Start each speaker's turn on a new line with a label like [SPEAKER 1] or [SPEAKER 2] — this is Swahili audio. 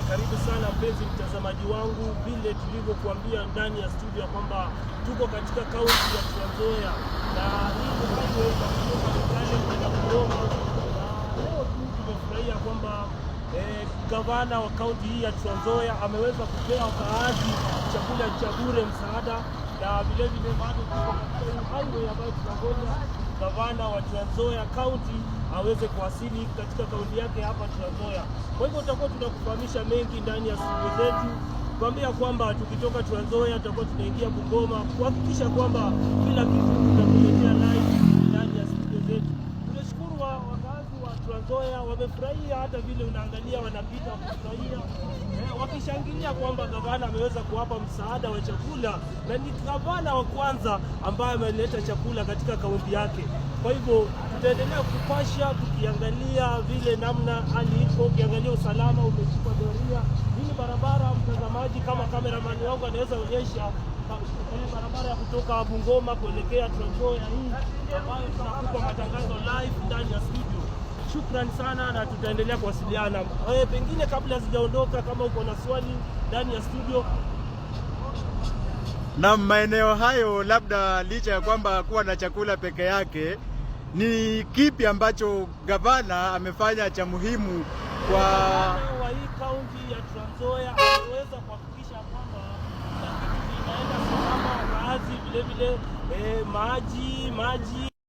[SPEAKER 1] Karibu sana mpenzi mtazamaji wangu, vile tulivyokuambia ndani ya studio kwamba tuko katika kaunti ya Trans Nzoia na hii ni highway ya kutoka Kitale kwenda Bungoma. Leo tu tumefurahia kwamba gavana wa kaunti hii ya Trans Nzoia ameweza kupea wakaazi chakula cha bure msaada, na vile vile bado tuko katika hii highway ambayo tunangoja gavana wa Trans Nzoia kaunti aweze kuwasili katika kaunti yake hapa Trans Nzoia. Kwa hivyo tutakuwa tunakufahamisha mengi ndani ya studio zetu, kuambia kwamba tukitoka Trans Nzoia tutakuwa tunaingia Bungoma, kuhakikisha kwamba kila kitu tutakuletea live ndani ya studio zetu. Tunashukuru wakazi wa Trans Nzoia wamefurahia, hata vile unaangalia wanapita wakifurahia, wakishangilia kwamba gavana ameweza kuwapa msaada wa chakula, na ni gavana wa kwanza ambaye ameleta chakula katika kaunti yake. Kwa hivyo tutaendelea kupasha tukiangalia vile namna hali iko, ukiangalia usalama umechukua doria. Hii barabara mtazamaji, kama kameramani wangu anaweza onyesha barabara ya kutoka Bungoma kuelekea Trans Nzoia, hii ambayo tunakupa matangazo live ndani ya studio. Shukrani sana na tutaendelea kuwasiliana. Pengine kabla sijaondoka, kama uko na swali ndani ya studio.
[SPEAKER 2] Na maeneo hayo, labda licha ya kwamba kuwa na chakula peke yake, ni kipi ambacho gavana amefanya cha muhimu kwa
[SPEAKER 1] hii kaunti ya Trans Nzoia? Ameweza kuhakikisha kwamba kila kitu kinaenda salama, kazi vile vile maji